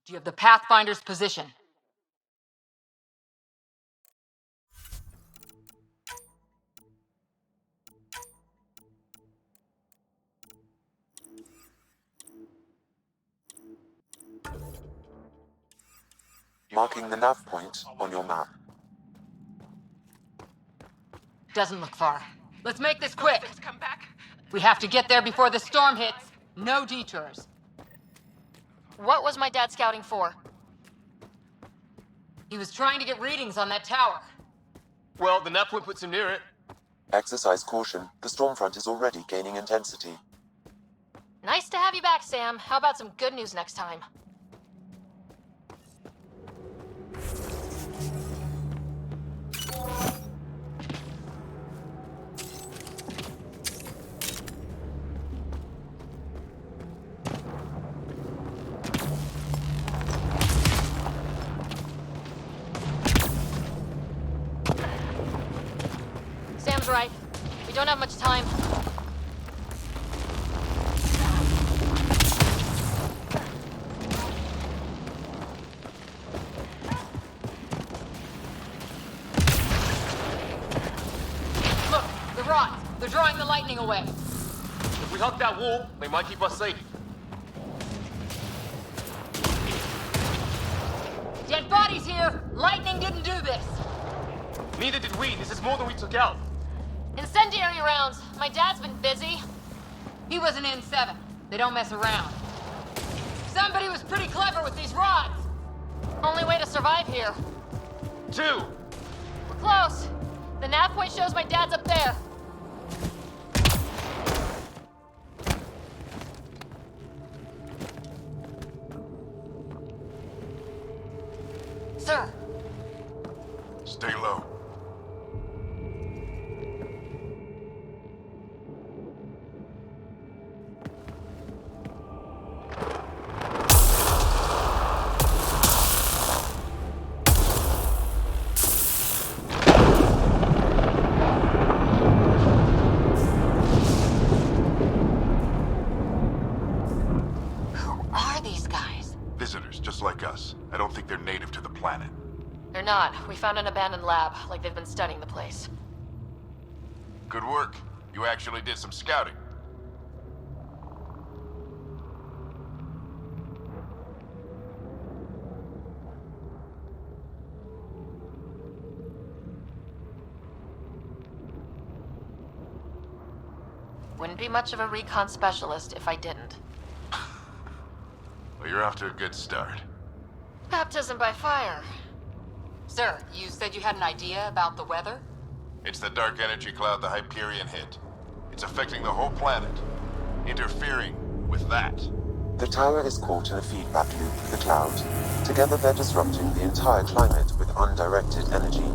Do you have the Pathfinder's position? Marking the nav point on your map. Doesn't look far. Let's make this quick. Come back. We have to get there before the storm hits. No detours. What was my dad scouting for? He was trying to get readings on that tower. Well, the nav point puts him near it. Exercise caution. The storm front is already gaining intensity. Nice to have you back, Sam. How about some good news next time? Sam's right. We don't have much time. Look, the rods. They're drawing the lightning away. If we hug that wall, they might keep us safe. Dead bodies here. Lightning didn't do this. Neither did we. This is more than we took out. Incendiary rounds. My dad's been busy. He was an N7. They don't mess around. Somebody was pretty clever with these rods. Only way to survive here. 2. We're close. The nav point shows my dad's up there. Sir. Stay low. Visitors, just like us. I don't think they're native to the planet. They're not. We found an abandoned lab, like they've been studying the place. Good work. You actually did some scouting. Wouldn't be much of a recon specialist if I didn't. Well, you're off to a good start. Baptism by fire. Sir, you said you had an idea about the weather? It's the dark energy cloud the Hyperion hit. It's affecting the whole planet, interfering with that. The tower is caught in a feedback loop with the cloud. Together they're disrupting the entire climate with undirected energy.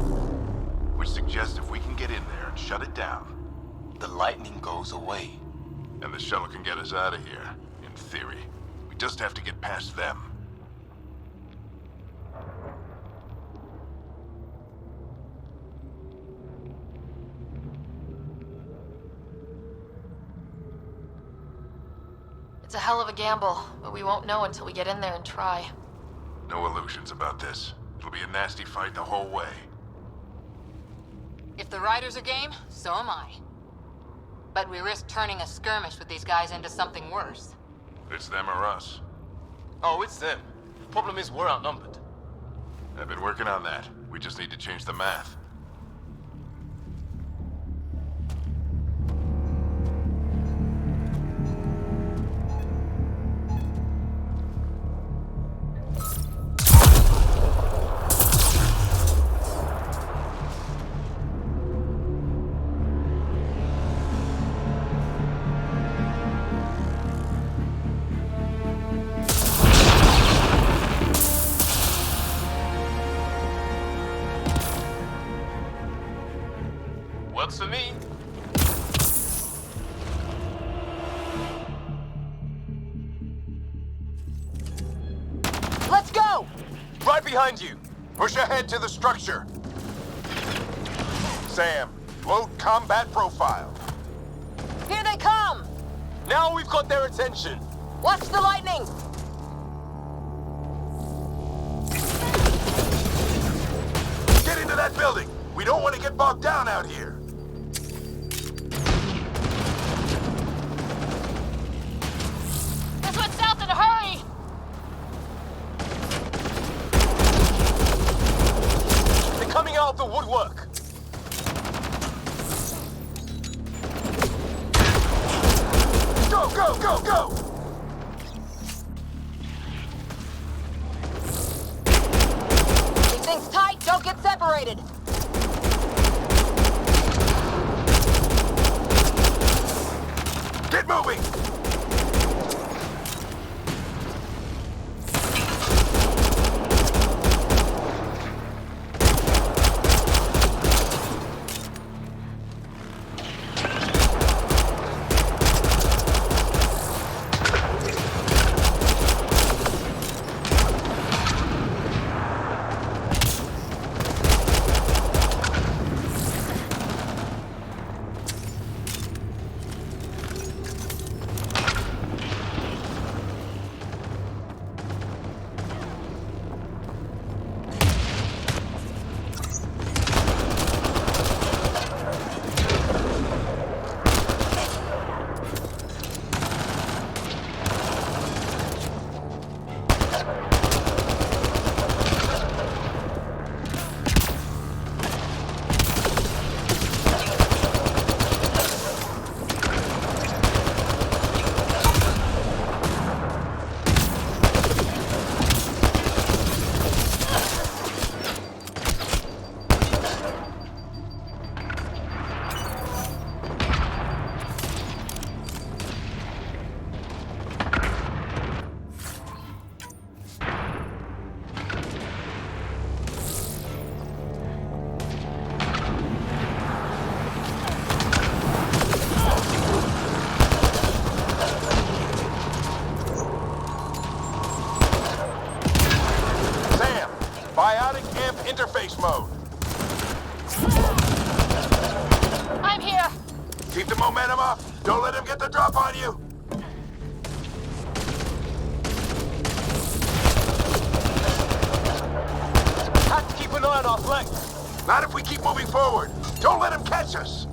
Which suggests if we can get in there and shut it down, the lightning goes away. and the shuttle can get us out of here, in theory. We just have to get past them. It's a hell of a gamble, but we won't know until we get in there and try. No illusions about this. It'll be a nasty fight the whole way. If the Riders are game, so am I. But we risk turning a skirmish with these guys into something worse. It's them or us. Oh, it's them. Problem is, we're outnumbered. I've been working on that. We just need to change the math. Works for me. Let's go! Right behind you. Push ahead to the structure. Sam, load combat profile. Here they come! Now we've got their attention. Watch the lightning! that building! We don't want to get bogged down out here! Let's head south in a hurry! They're coming out of the woodwork. Go, go, go, go! Keep things tight, don't get separated. Get moving! Interface mode. I'm here! Keep the momentum up. Don't let him get the drop on you. Have to keep an eye on our flank. Not if we keep moving forward. Don't let him catch us.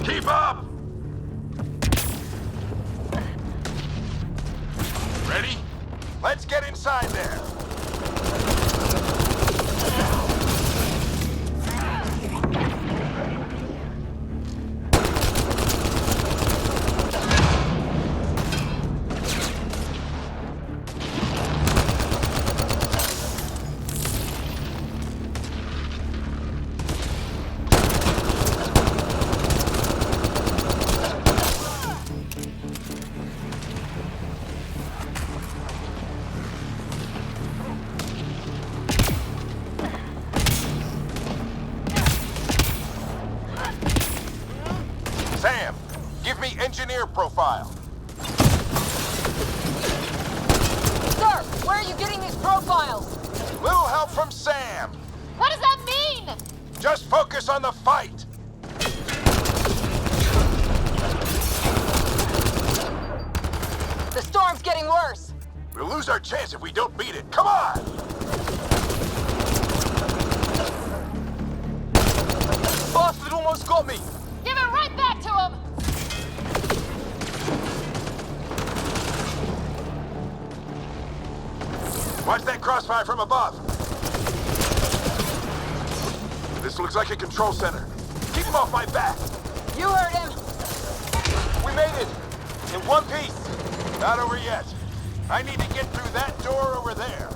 Keep up. Ready? Let's get inside there. Sam, give me engineer profile. Sir, where are you getting these profiles? Little help from Sam. What does that mean? Just focus on the fight. The storm's getting worse. We'll lose our chance if we don't beat it. Come on! Bastard almost got me. Give it right back to him! Watch that crossfire from above. This looks like a control center. Keep him off my back. You heard him. We made it. In one piece. Not over yet. I need to get through that door over there.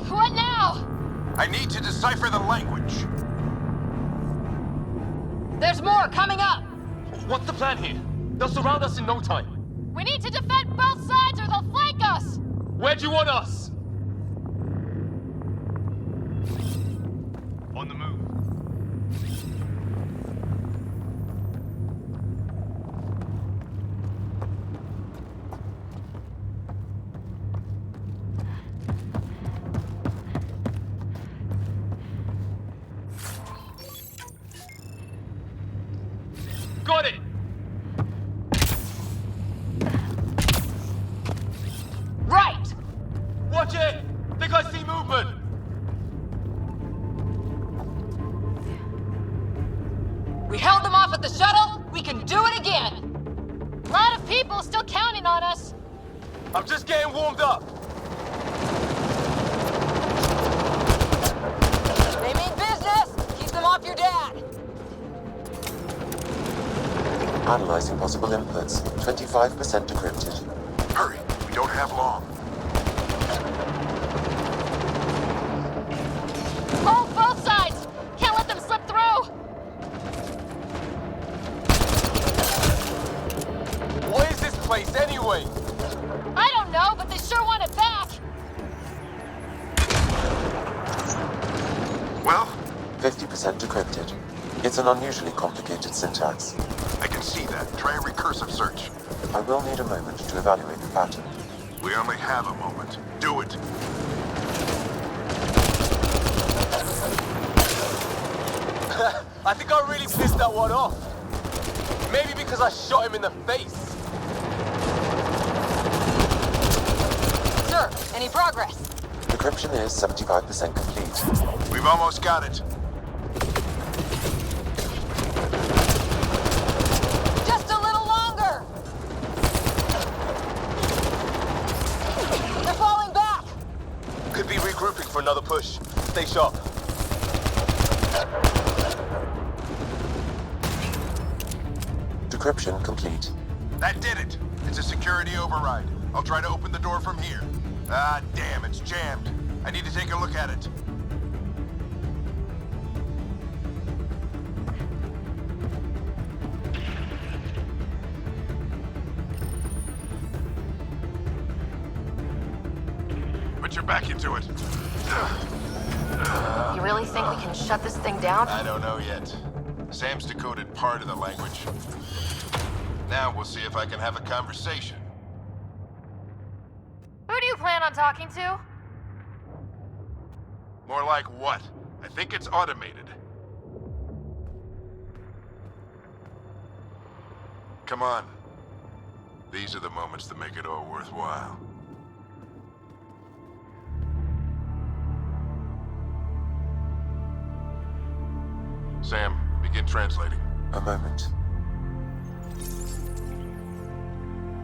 What now? I need to decipher the language. There's more coming up. What's the plan here? They'll surround us in no time. We need to defend both sides or they'll flank us! Where do you want us? On the move. Got it! Right! Watch it! Think I see movement! We held them off at the shuttle. We can do it again. A lot of people still counting on us. I'm just getting warmed up. They mean business. Keep them off your dad. Analyzing possible inputs. 25% decrypted. Hurry, we don't have long. Hold both sides! Can't let them slip through! What is this place anyway? I don't know, but they sure want it back! Well, 50% decrypted. It's an unusually complicated syntax. I can see that. Try a recursive search. I will need a moment to evaluate the pattern. We only have a moment. Do it. I think I really pissed that one off. Maybe because I shot him in the face. Sir, any progress? Decryption is 75% complete. We've almost got it. Just a little longer. They're falling back. Could be regrouping for another push. Stay sharp. Decryption complete. That did it. It's a security override. I'll try to open the door from here. Ah, damn, it's jammed. I need to take a look at it. Put your back into it. You really think we can shut this thing down? I don't know yet. Sam's decoded part of the language. Now we'll see if I can have a conversation. Who do you plan on talking to? More like what? I think it's automated. Come on. These are the moments that make it all worthwhile. Sam, begin translating. A moment.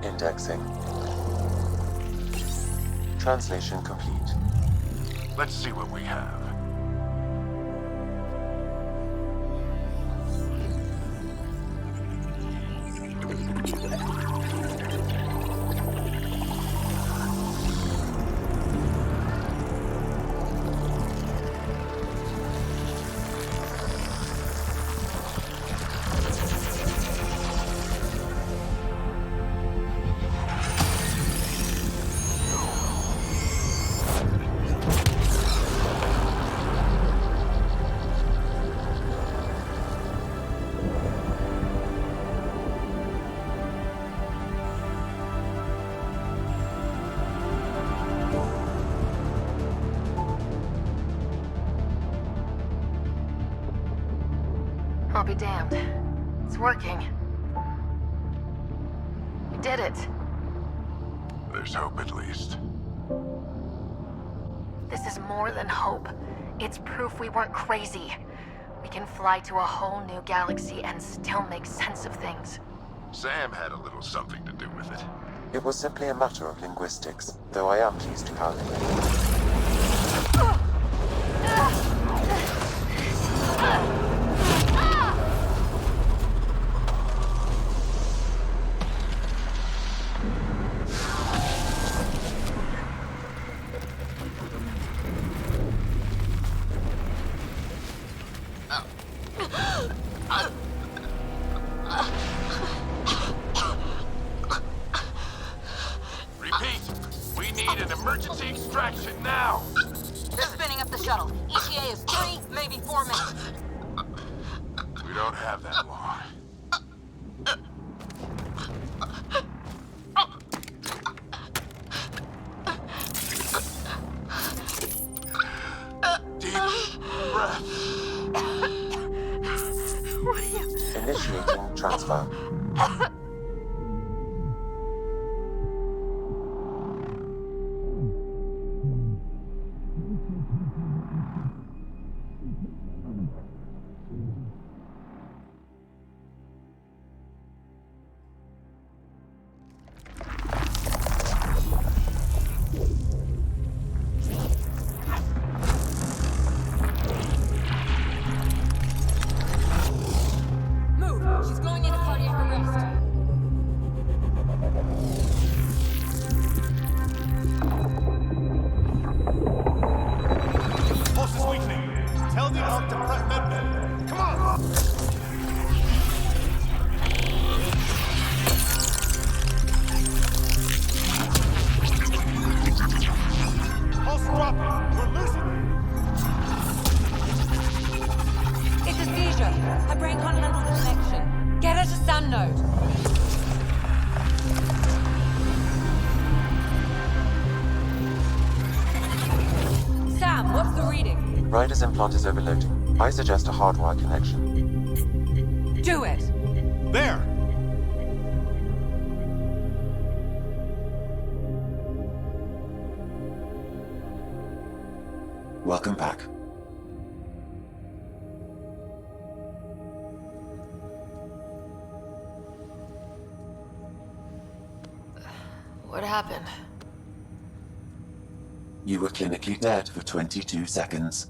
Indexing. Translation complete. Let's see what we have. I'll be damned. It's working. We did it. There's hope at least. This is more than hope. It's proof we weren't crazy. We can fly to a whole new galaxy and still make sense of things. Sam had a little something to do with it. It was simply a matter of linguistics, though I am pleased to have it. Repeat, we need an emergency extraction now. They're spinning up the shuttle. ETA is 3, maybe 4 minutes. Initiating transpire. Ryder's implant is overloading. I suggest a hardwire connection. Do it! There! Welcome back. What happened? You were clinically dead for 22 seconds.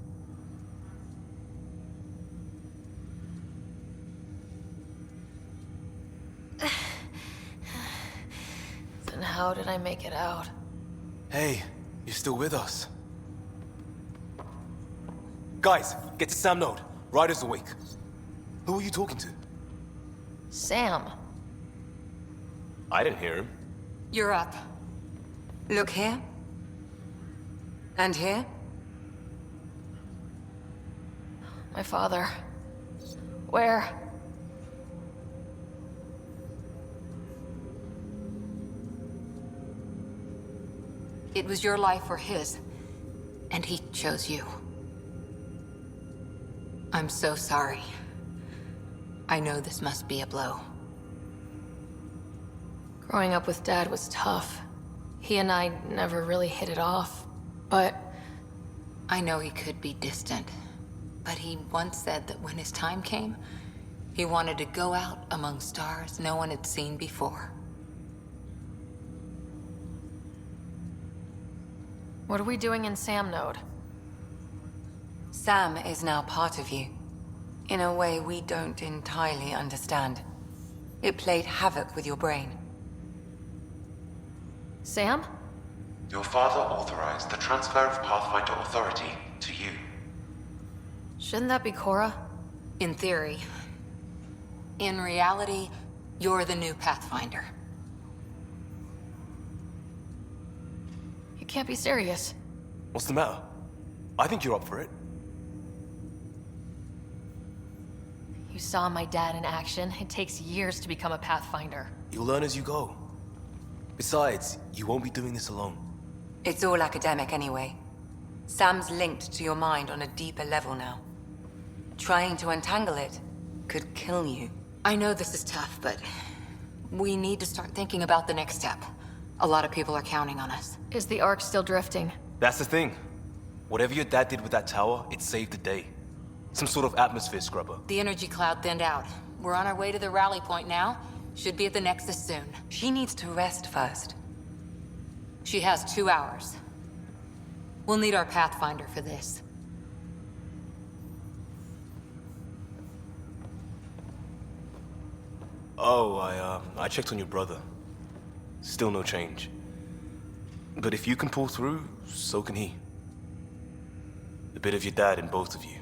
Then how did I make it out? Hey, you're still with us. Guys, get to Sam Node. Ryder's awake. Who are you talking to? Sam. I didn't hear him. You're up. Look here. And here? My father. Where? It was your life or his, and he chose you. I'm so sorry. I know this must be a blow. Growing up with Dad was tough. He and I never really hit it off, but... I know he could be distant, but he once said that when his time came, he wanted to go out among stars no one had seen before. What are we doing in Sam Node? Sam is now part of you, in a way we don't entirely understand. It played havoc with your brain. Sam? Your father authorized the transfer of Pathfinder authority to you. Shouldn't that be Cora? In theory. In reality, you're the new Pathfinder. You can't be serious. What's the matter? I think you're up for it. You saw my dad in action. It takes years to become a Pathfinder. You'll learn as you go. Besides, you won't be doing this alone. It's all academic anyway. Sam's linked to your mind on a deeper level now. Trying to untangle it could kill you. I know this is tough, but we need to start thinking about the next step. A lot of people are counting on us. Is the Ark still drifting? That's the thing. Whatever your dad did with that tower, it saved the day. Some sort of atmosphere scrubber. The energy cloud thinned out. We're on our way to the rally point now. Should be at the Nexus soon. She needs to rest first. She has 2 hours. We'll need our Pathfinder for this. Oh, I checked on your brother. Still no change. But if you can pull through, so can he. A bit of your dad in both of you.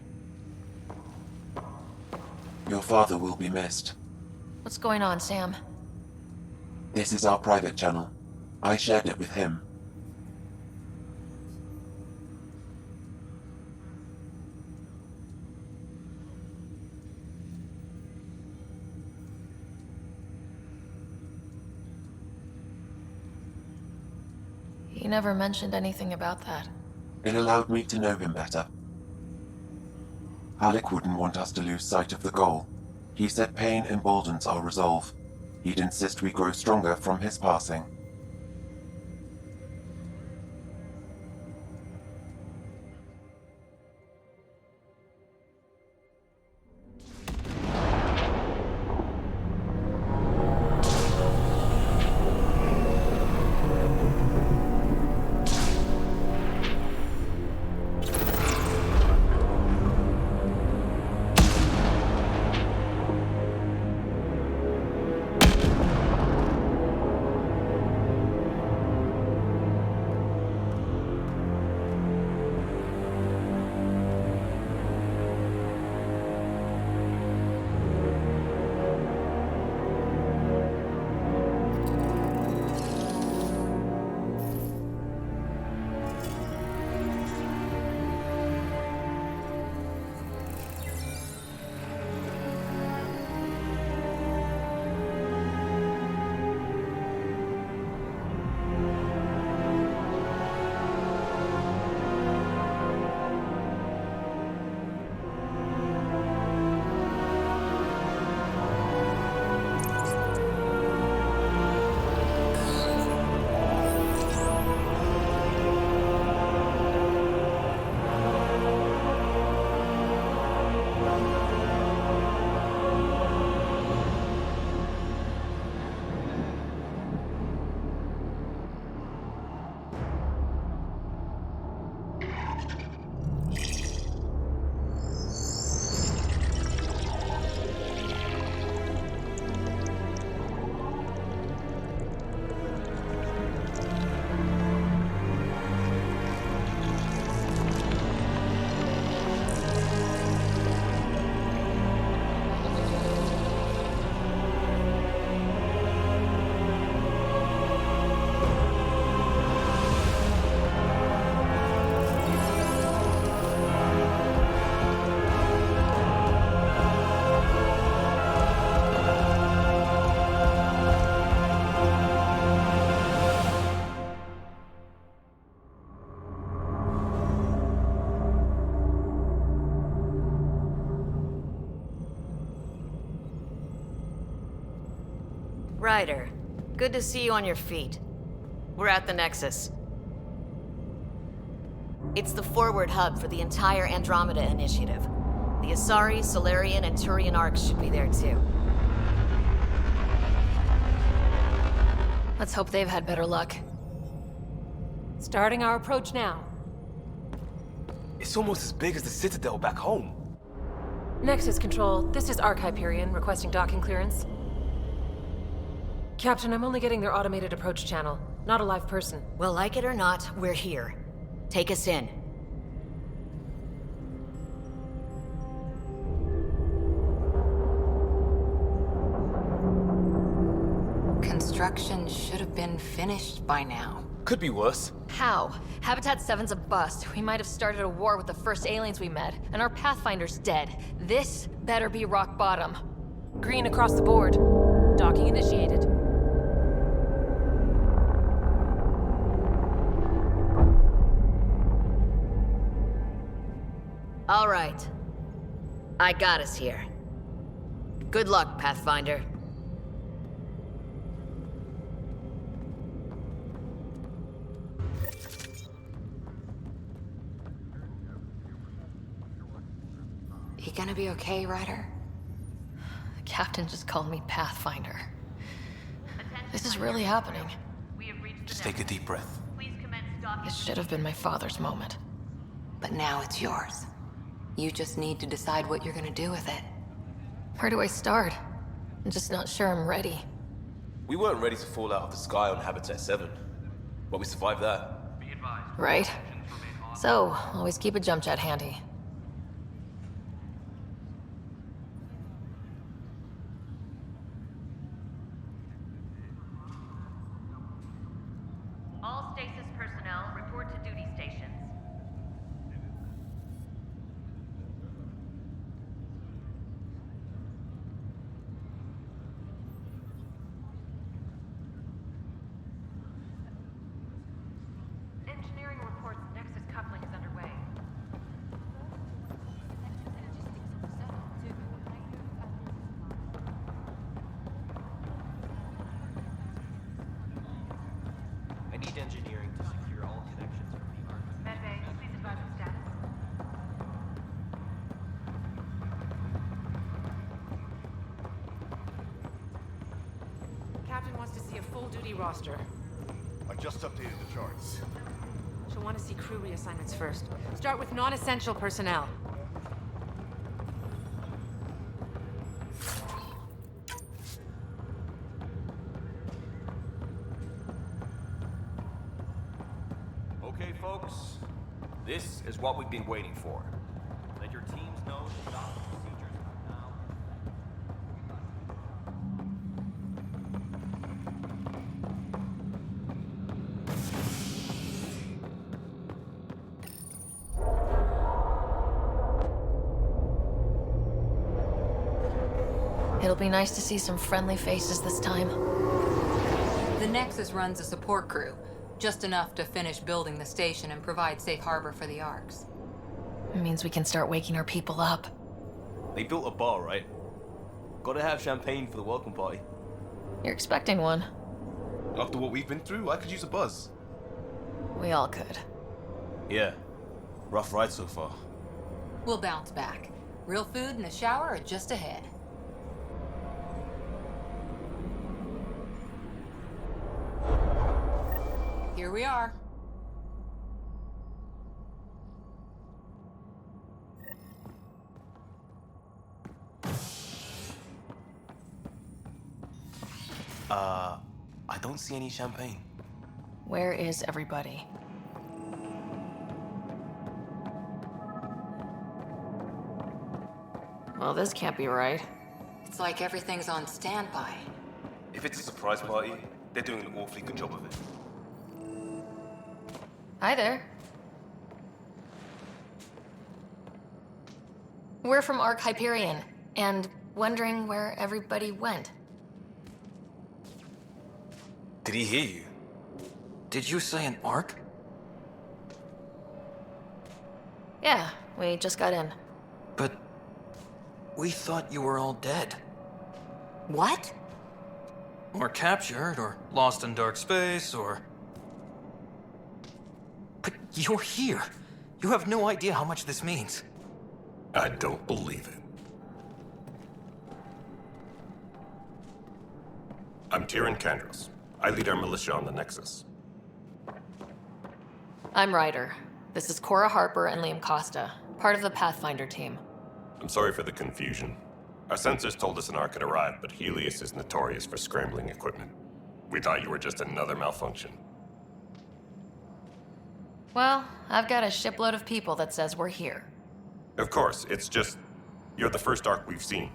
Your father will be missed. What's going on, Sam? This is our private channel. I shared it with him. He never mentioned anything about that. It allowed me to know him better. Alec wouldn't want us to lose sight of the goal. He said pain emboldens our resolve. He'd insist we grow stronger from his passing. Ryder, good to see you on your feet. We're at the Nexus. It's the forward hub for the entire Andromeda Initiative. The Asari, Solarian, and Turian arcs should be there too. Let's hope they've had better luck. Starting our approach now. It's almost as big as the Citadel back home. Nexus Control, this is Arc Hyperion requesting docking clearance. Captain, I'm only getting their automated approach channel, not a live person. Well, like it or not, we're here. Take us in. Construction should have been finished by now. Could be worse. How? Habitat 7's a bust. We might have started a war with the first aliens we met, and our Pathfinder's dead. This better be rock bottom. Green across the board. Docking initiated. All right. I got us here. Good luck, Pathfinder. You gonna be okay, Ryder? The captain just called me Pathfinder. This is really happening. Just take a deep breath. This should have been my father's moment. But now it's yours. You just need to decide what you're gonna do with it. Where do I start? I'm just not sure I'm ready. We weren't ready to fall out of the sky on Habitat 7, but we survived that. Right? So, always keep a jump jet handy. All stasis personnel report to duty stations. Engineering reports Nexus coupling is underway. Captain wants to see a full-duty roster. I just updated the charts. She'll want to see crew reassignments first. Start with non-essential personnel. Okay, folks. This is what we've been waiting for. Let your teams know the docking procedures are now. It'll be nice to see some friendly faces this time. The Nexus runs a support crew, just enough to finish building the station and provide safe harbor for the Arks. It means we can start waking our people up. They built a bar, right? Gotta have champagne for the welcome party. You're expecting one. After what we've been through, I could use a buzz. We all could. Yeah. Rough ride so far. We'll bounce back. Real food and a shower are just ahead. Here we are. I don't see any champagne. Where is everybody? Well, this can't be right. It's like everything's on standby. If it's a surprise party, they're doing an awfully good job of it. Hi there. We're from Ark Hyperion, and wondering where everybody went. Did he hear you? Did you say an arc? Yeah, we just got in. But we thought you were all dead. What? Or captured, or lost in dark space, or... But you're here. You have no idea how much this means. I don't believe it. I'm Tyrion Kandros. I lead our militia on the Nexus. I'm Ryder. This is Cora Harper and Liam Costa, part of the Pathfinder team. I'm sorry for the confusion. Our sensors told us an Ark had arrived, but Helios is notorious for scrambling equipment. We thought you were just another malfunction. Well, I've got a shipload of people that says we're here. Of course, it's just... You're the first Ark we've seen.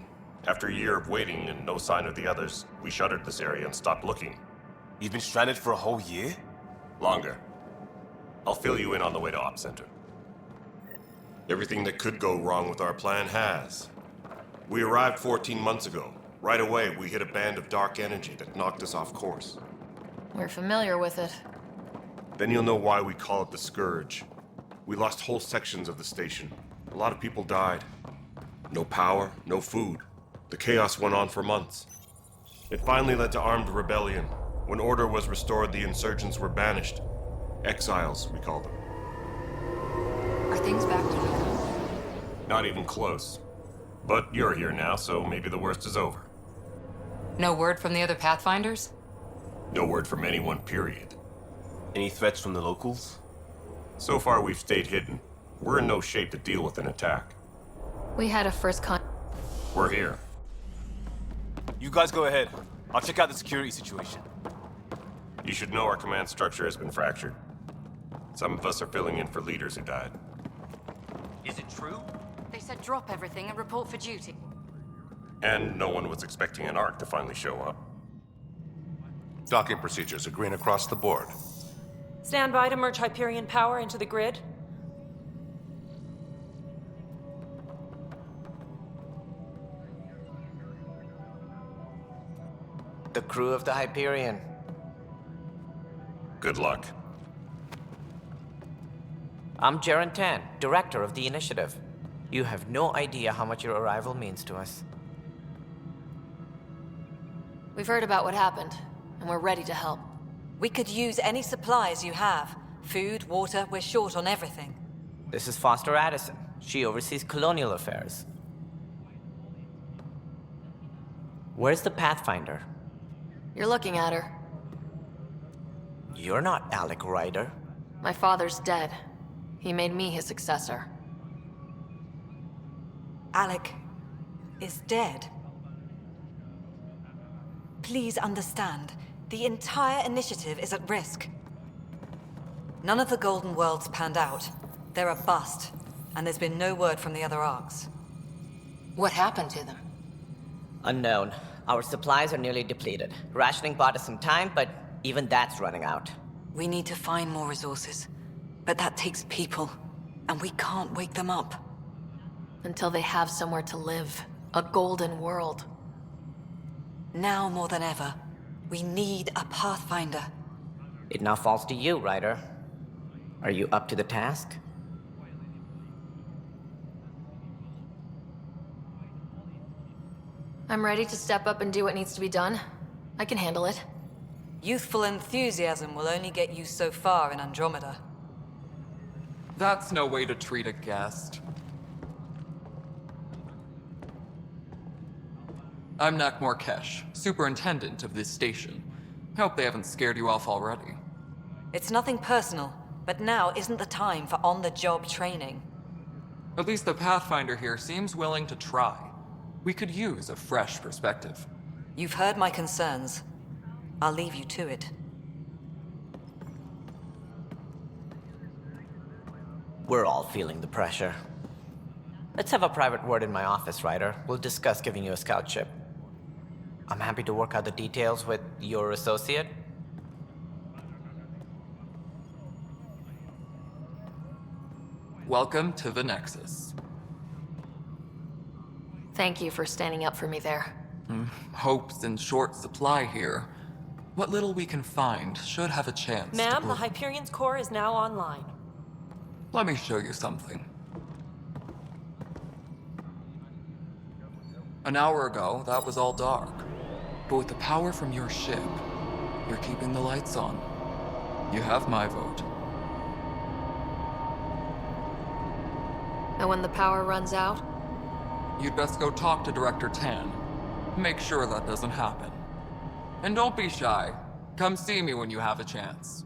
After a year of waiting and no sign of the others, we shuttered this area and stopped looking. You've been stranded for a whole year? Longer. I'll fill you in on the way to Op Center. Everything that could go wrong with our plan has. We arrived 14 months ago. Right away, we hit a band of dark energy that knocked us off course. We're familiar with it. Then you'll know why we call it the Scourge. We lost whole sections of the station. A lot of people died. No power, no food. The chaos went on for months. It finally led to armed rebellion. When order was restored, the insurgents were banished. Exiles, we call them. Are things back to normal? Not even close. But you're here now, so maybe the worst is over. No word from the other Pathfinders? No word from anyone, period. Any threats from the locals? So far, we've stayed hidden. We're in no shape to deal with an attack. We had a first We're here. You guys go ahead. I'll check out the security situation. You should know our command structure has been fractured. Some of us are filling in for leaders who died. Is it true? They said drop everything and report for duty. And no one was expecting an Ark to finally show up. Docking procedures are green across the board. Stand by to merge Hyperion power into the grid. The crew of the Hyperion. Good luck. I'm Jaren Tan, director of the Initiative. You have no idea how much your arrival means to us. We've heard about what happened, and we're ready to help. We could use any supplies you have. Food, water, we're short on everything. This is Foster Addison. She oversees colonial affairs. Where's the Pathfinder? You're looking at her. You're not Alec Ryder. My father's dead. He made me his successor. Alec is dead. Please understand, the entire initiative is at risk. None of the Golden Worlds panned out. They're a bust, and there's been no word from the other arcs. What happened to them? Unknown. Our supplies are nearly depleted. Rationing bought us some time, but even that's running out. We need to find more resources, but that takes people, and we can't wake them up. Until they have somewhere to live. A golden world. Now more than ever, we need a Pathfinder. It now falls to you, Ryder. Are you up to the task? I'm ready to step up and do what needs to be done. I can handle it. Youthful enthusiasm will only get you so far in Andromeda. That's no way to treat a guest. I'm Nakmor Kesh, superintendent of this station. Hope they haven't scared you off already. It's nothing personal, but now isn't the time for on-the-job training. At least the Pathfinder here seems willing to try. We could use a fresh perspective. You've heard my concerns. I'll leave you to it. We're all feeling the pressure. Let's have a private word in my office, Ryder. We'll discuss giving you a scout ship. I'm happy to work out the details with your associate. Welcome to the Nexus. Thank you for standing up for me there. Hope's in short supply here. What little we can find should have a chance. Ma'am, the Hyperion's core is now online. Let me show you something. An hour ago, that was all dark. But with the power from your ship, you're keeping the lights on. You have my vote. And when the power runs out? You'd best go talk to Director Tan. Make sure that doesn't happen. And don't be shy. Come see me when you have a chance.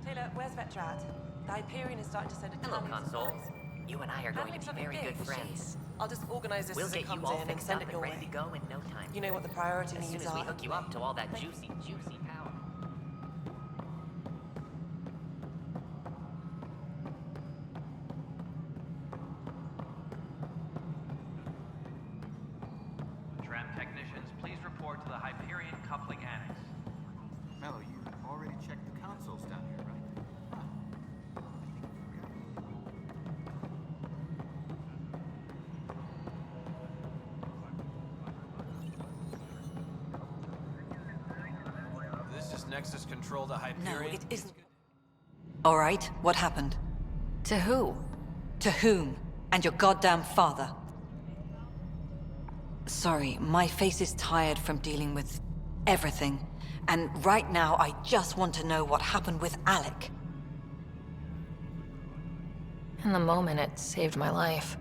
Taylor, where's Vetrat? The Hyperion is starting to send a ton of Console. supplies. You and I are going to be very good friends. I'll just organize this We'll as it get you comes all in and fixed send up it your and ready way. to go in no time. You know what the priority As soon needs as we are. hook you up to all that juicy power. Tram technicians, please report to the Hyperion coupling annex. Mello, you already checked the consoles down here, right? This is Nexus Control to Hyperion. No, it isn't. All right, what happened? To who? To whom? And your goddamn father. Sorry, my face is tired from dealing with everything. And right now, I just want to know what happened with Alec. In the moment, it saved my life.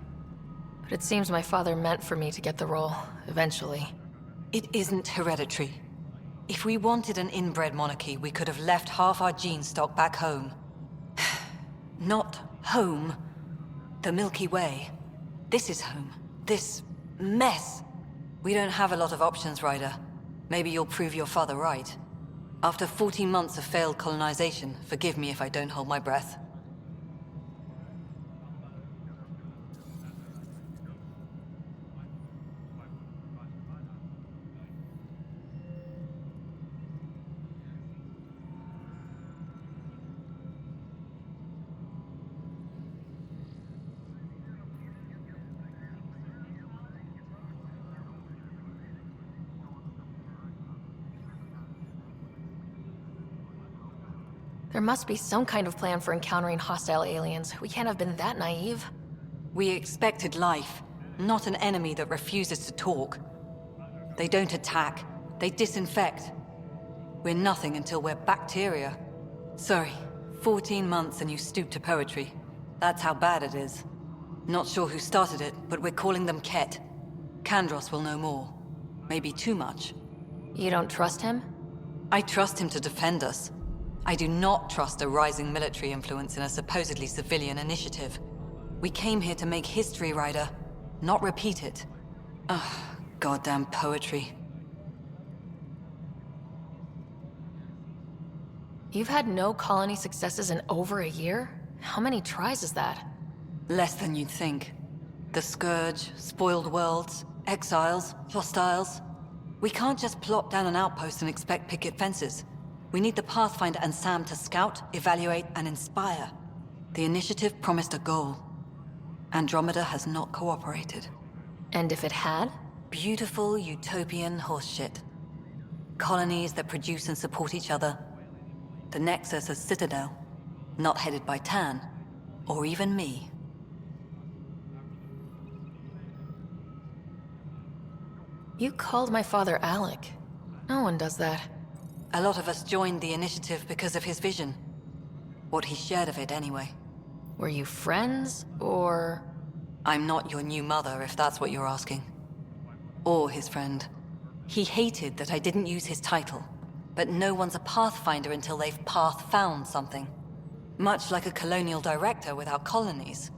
But it seems my father meant for me to get the role, eventually. It isn't hereditary. If we wanted an inbred monarchy, we could have left half our gene stock back home. Not home. The Milky Way. This is home. This mess. We don't have a lot of options, Ryder. Maybe you'll prove your father right. After 14 months of failed colonization, forgive me if I don't hold my breath. There must be some kind of plan for encountering hostile aliens. We can't have been that naive. We expected life, not an enemy that refuses to talk. They don't attack, they disinfect. We're nothing until we're bacteria. Sorry, 14 months and you stoop to poetry. That's how bad it is. Not sure who started it, but we're calling them Kett. Kandros will know more. Maybe too much. You don't trust him? I trust him to defend us. I do not trust a rising military influence in a supposedly civilian initiative. We came here to make history, Ryder, not repeat it. Ugh, goddamn poetry. You've had no colony successes in over a year? How many tries is that? Less than you'd think. The Scourge, spoiled worlds, exiles, hostiles. We can't just plop down an outpost and expect picket fences. We need the Pathfinder and Sam to scout, evaluate, and inspire. The initiative promised a goal. Andromeda has not cooperated. And if it had? Beautiful utopian horseshit. Colonies that produce and support each other. The Nexus a citadel, not headed by Tan, or even me. You called my father Alec. No one does that. A lot of us joined the initiative because of his vision. What he shared of it, anyway. Were you friends, or...? I'm not your new mother, if that's what you're asking. Or his friend. He hated that I didn't use his title. But no one's a Pathfinder until they've path-found something. Much like a colonial director without colonies.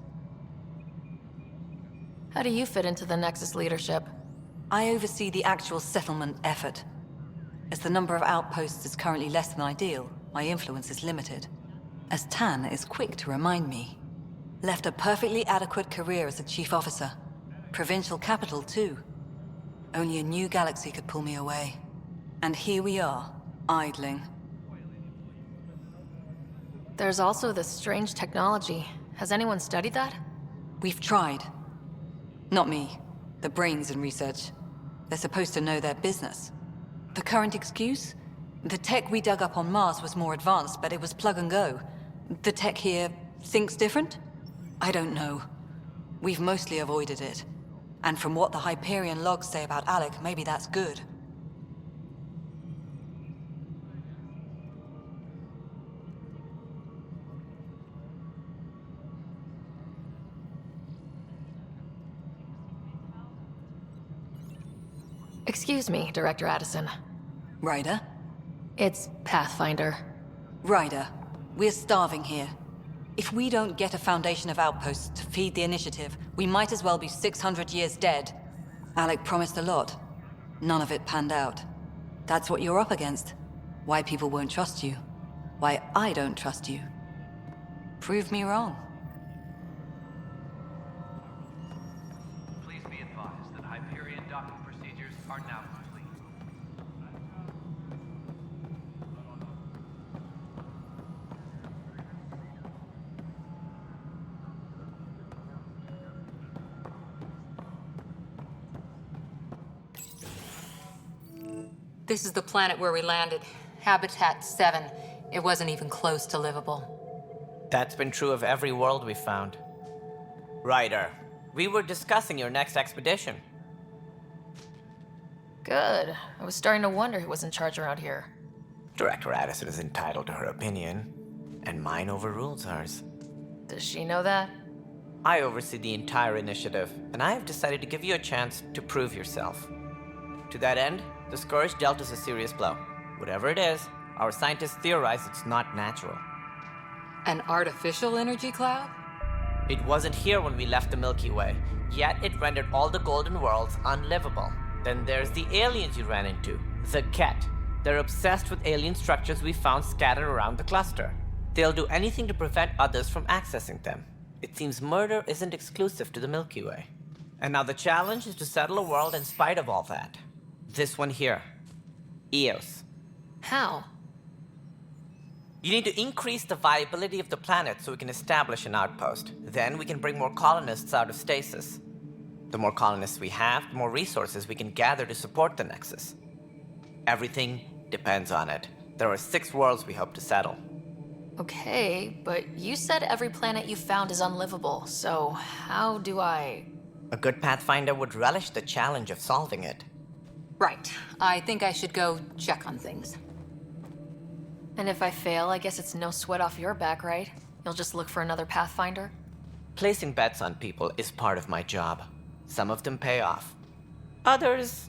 How do you fit into the Nexus leadership? I oversee the actual settlement effort. As the number of outposts is currently less than ideal, my influence is limited. As Tan is quick to remind me. Left a perfectly adequate career as a chief officer. Provincial capital, too. Only a new galaxy could pull me away. And here we are, idling. There's also this strange technology. Has anyone studied that? We've tried. Not me. The brains in research. They're supposed to know their business. The current excuse? The tech we dug up on Mars was more advanced, but it was plug and go. The tech here thinks different? I don't know. We've mostly avoided it. And from what the Hyperion logs say about Alec, maybe that's good. Excuse me, Director Addison. Ryder? It's Pathfinder. Ryder, we're starving here. If we don't get a foundation of outposts to feed the initiative, we might as well be 600 years dead. Alec promised a lot. None of it panned out. That's what you're up against. Why people won't trust you. Why I don't trust you. Prove me wrong. Please be advised that Hyperion docking procedures are now complete. This is the planet where we landed. Habitat 7. It wasn't even close to livable. That's been true of every world we've found. Ryder, we were discussing your next expedition. Good. I was starting to wonder who was in charge around here. Director Addison is entitled to her opinion, and mine overrules hers. Does she know that? I oversee the entire initiative, and I have decided to give you a chance to prove yourself. To that end, the Scourge dealt us a serious blow. Whatever it is, our scientists theorize it's not natural. An artificial energy cloud? It wasn't here when we left the Milky Way, yet it rendered all the golden worlds unlivable. Then there's the aliens you ran into, the Kett. They're obsessed with alien structures we found scattered around the cluster. They'll do anything to prevent others from accessing them. It seems murder isn't exclusive to the Milky Way. And now the challenge is to settle a world in spite of all that. This one here. Eos. How? You need to increase the viability of the planet so we can establish an outpost. Then we can bring more colonists out of stasis. The more colonists we have, the more resources we can gather to support the Nexus. Everything depends on it. There are 6 worlds we hope to settle. Okay, but you said every planet you found is unlivable, so how do I... A good Pathfinder would relish the challenge of solving it. Right. I think I should go check on things. And if I fail, I guess it's no sweat off your back, right? You'll just look for another Pathfinder? Placing bets on people is part of my job. Some of them pay off. Others...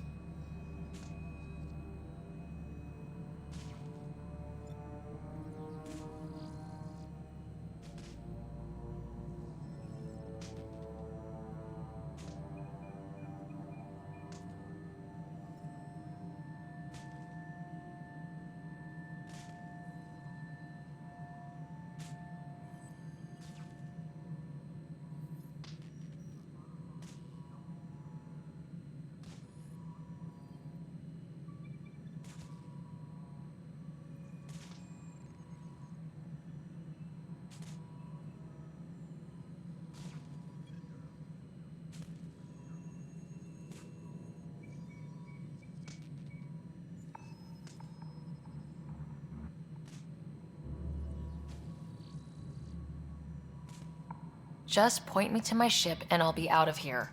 Just point me to my ship and I'll be out of here.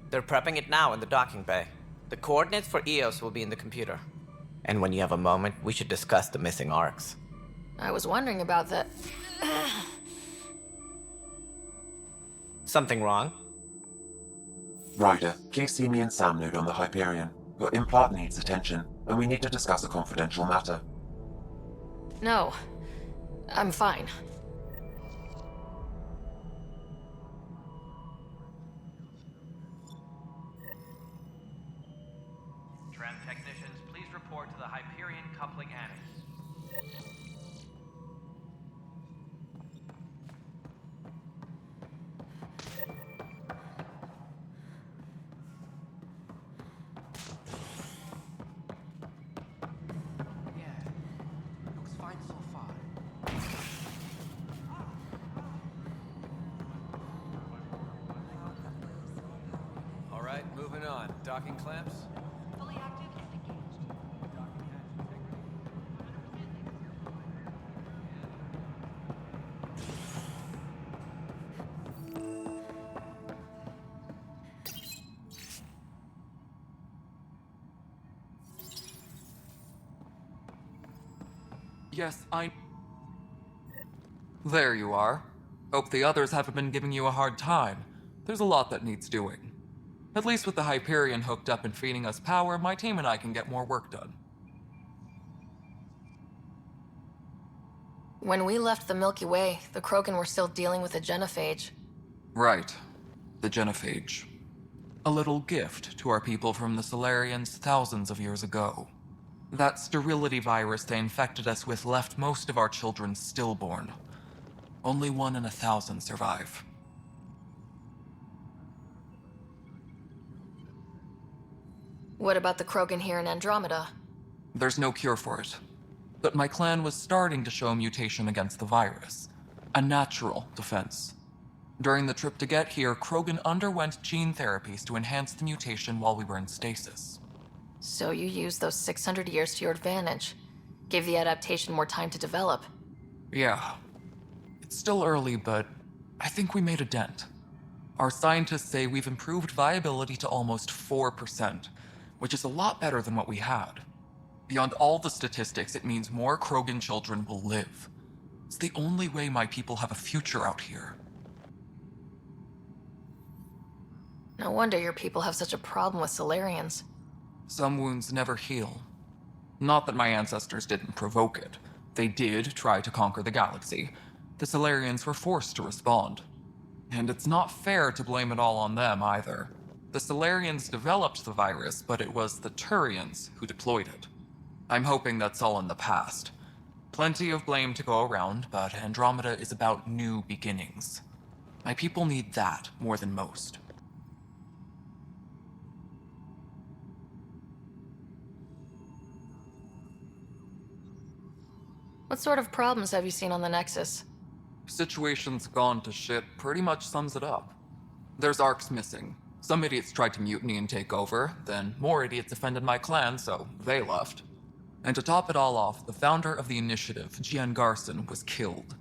They're prepping it now in the docking bay. The coordinates for EOS will be in the computer. And when you have a moment, we should discuss the missing arcs. I was wondering about that. Something wrong? Ryder, please see me and Sam node on the Hyperion. Your implant needs attention, and we need to discuss a confidential matter. No, I'm fine. Tram technicians, please report to the Hyperion coupling annex. Looks fine so far. All right, moving on. Docking clamps? Fully active and engaged. Yes, There you are. Hope the others haven't been giving you a hard time. There's a lot that needs doing. At least with the Hyperion hooked up and feeding us power, my team and I can get more work done. When we left the Milky Way, the Krogan were still dealing with a genophage. Right. The genophage. A little gift to our people from the Solarians thousands of years ago. That sterility virus they infected us with left most of our children stillborn. Only 1 in 1,000 survive. What about the Krogan here in Andromeda? There's no cure for it. But my clan was starting to show mutation against the virus. A natural defense. During the trip to get here, Krogan underwent gene therapies to enhance the mutation while we were in stasis. So you used those 600 years to your advantage. Gave the adaptation more time to develop. Yeah. It's still early, but I think we made a dent. Our scientists say we've improved viability to almost 4%, which is a lot better than what we had. Beyond all the statistics, it means more Krogan children will live. It's the only way my people have a future out here. No wonder your people have such a problem with Solarians. Some wounds never heal. Not that my ancestors didn't provoke it. They did try to conquer the galaxy. The Solarians were forced to respond. And it's not fair to blame it all on them either. The Solarians developed the virus, but it was the Turians who deployed it. I'm hoping that's all in the past. Plenty of blame to go around, but Andromeda is about new beginnings. My people need that more than most. What sort of problems have you seen on the Nexus? Situation's gone to shit pretty much sums it up. There's arcs missing. Some idiots tried to mutiny and take over, then more idiots offended my clan, so they left. And to top it all off, the founder of the initiative, Gian Garson, was killed.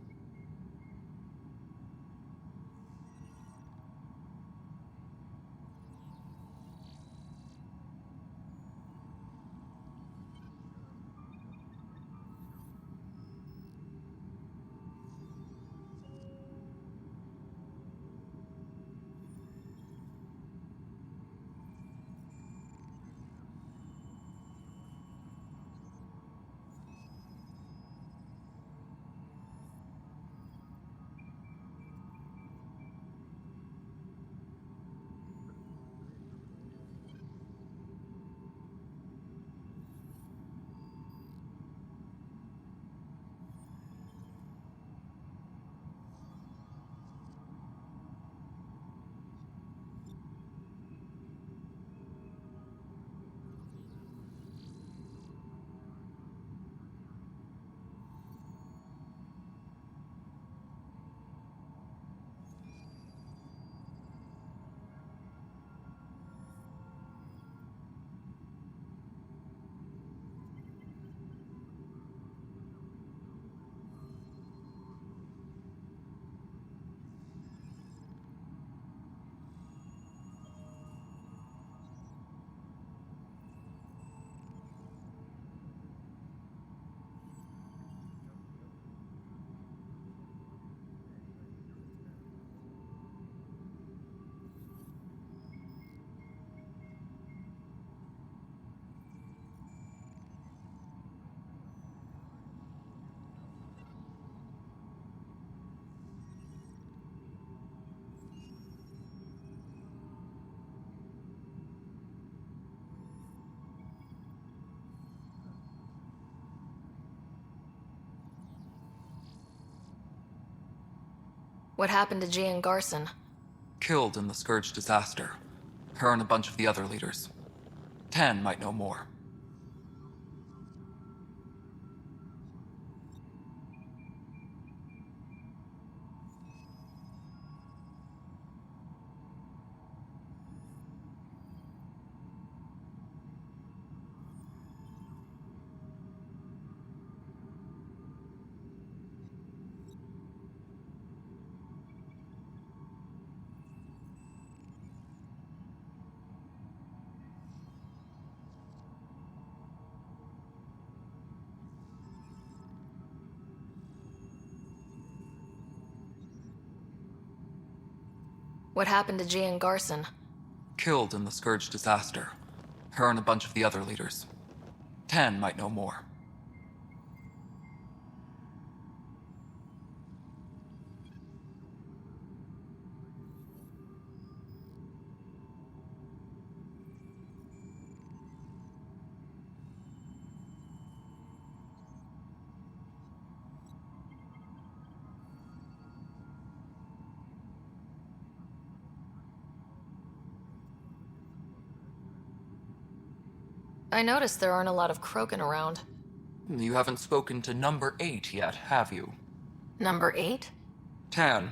What happened to G and Garson? Killed in the Scourge disaster. Her and a bunch of the other leaders. Tan might know more. What happened to G and Garson? Killed in the Scourge disaster. Her and a bunch of the other leaders. Tan might know more. I noticed there aren't a lot of Krogan around. You haven't spoken to number 8 yet, have you? Number 8? Tan.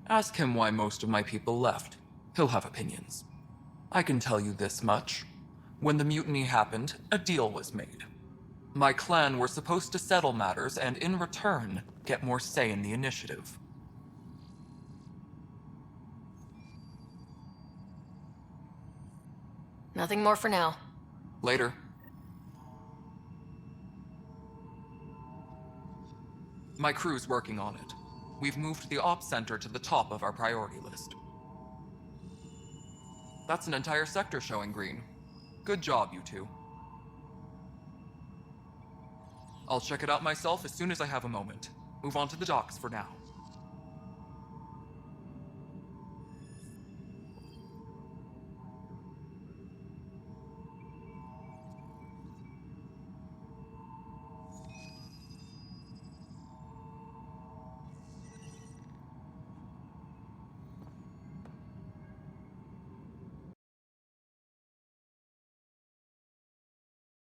Ask him why most of my people left. He'll have opinions. I can tell you this much. When the mutiny happened, a deal was made. My clan were supposed to settle matters and, in return, get more say in the initiative. Nothing more for now. Later. My crew's working on it. We've moved the Ops Center to the top of our priority list. That's an entire sector showing green. Good job, you two. I'll check it out myself as soon as I have a moment. Move on to the docks for now.